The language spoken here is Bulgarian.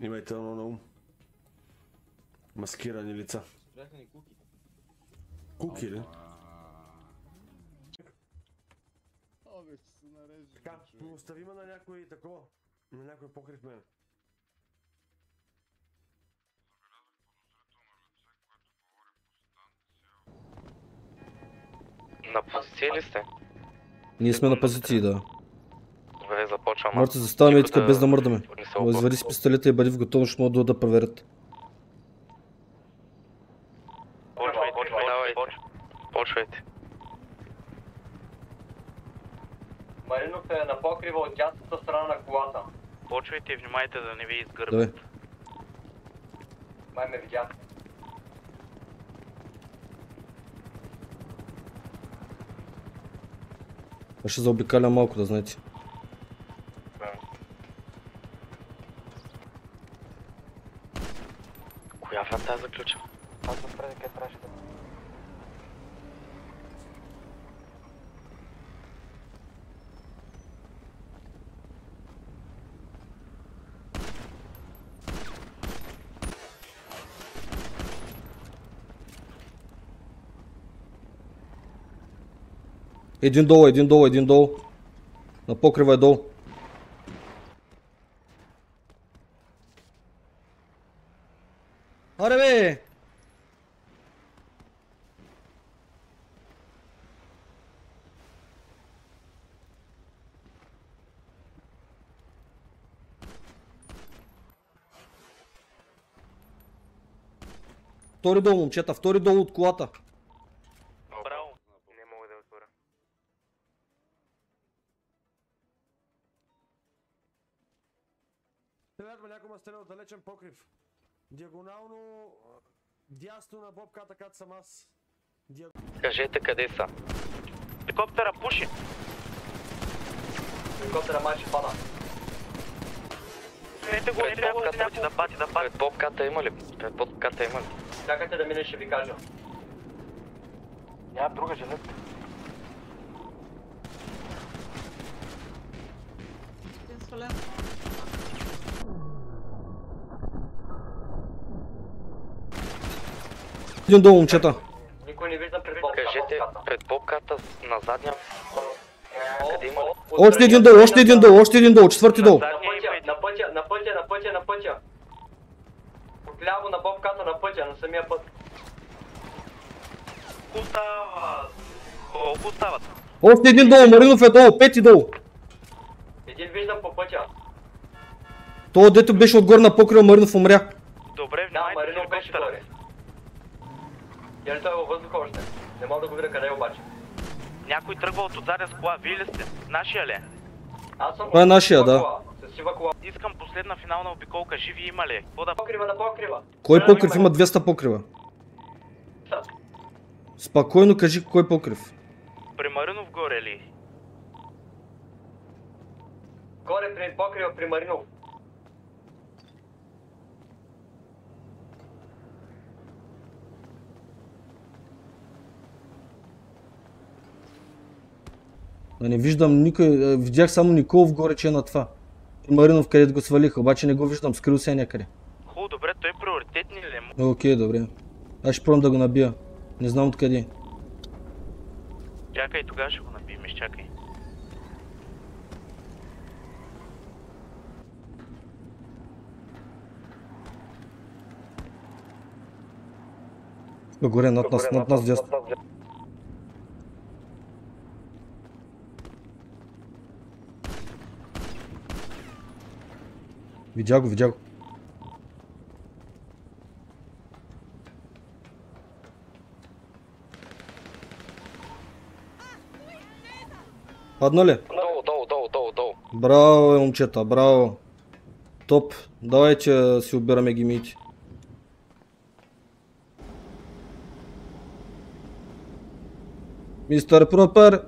Имайте едно на ум. Маскирани лица. Спряха куки. Куки ли? Абе, ще се нарежи. Така, оставиме на някой такова. На някой покрив мен. На позиции ли сте? Ние сме на позиции, да. Добре, започвам. Можете да заставаме и така без да мърдаме. Не се обърквам. Извади си пистолета и бъди в готовност, ще могат да проверят. Почвайте. Маринов е на покрива от дясната страна на колата. Почвайте и внимайте да не ви изгърбят. Давай. Май ме видя. Аз ще заобикалям малко, да знаете. Коя врата заключа? Аз съм преди къде трябваше да... Един долу, един долу, един долу. На покрива е долу. Аре бе! Втори долу, момчета, втори долу от колата. Браво. Не мога да отворя. Трябва някой ме стреля от далечен покрив. Диагонално дясно на бобката, като съм аз. Кажете къде са. Хеликоптера пуши. Хеликоптера май ще пада. Слете го, да пати. Пред бобката има ли? Чакайте да мине, ще ви кажа. Няма друга жилетка. Един долу, момчета. Никой не вижда пред бобката. Кажете пред бобката на задния. Къде има ли? Още един долу, още един долу, още един долу, четвърти долу. На пътя. Отляво на бобката на пътя, на самия път. Колко остават? Още един долу, Маринов е долу, пети долу. Един виждам по пътя. То, дето беше отгоре на покрива, Маринов умря. Добре, Да, внимайте Маринов беше горе. Или той е във въздуха още. Не мога да го видя къде е обаче. Някой тръгва от заден с кола, вие ли сте? Нашия ли е? Аз съм Това е нашия, сива да. кола, с сива кола. Искам последна финална обиколка, живи има ли? Какво да... На покрива. Кой покрив има 200 покрива? Спокойно кажи кой покрив. При Маринов горе ли? Горе при покрива при Маринов. Не виждам никой, видях само Николов горе, че е на това. Маринов, където го свалиха, обаче не го виждам, скрил се някъде. Хубаво, добре, той приоритетни ли е? Окей, добре. Аз ще пробвам да го набия. Не знам откъде. Чакай, тогава ще го набием, изчакай. Горе, над нас дясно. Видя го. Падна ли? Долу. Браво, момчета, браво. Топ. Давайте си обираме гемиите. Мистер Пропер.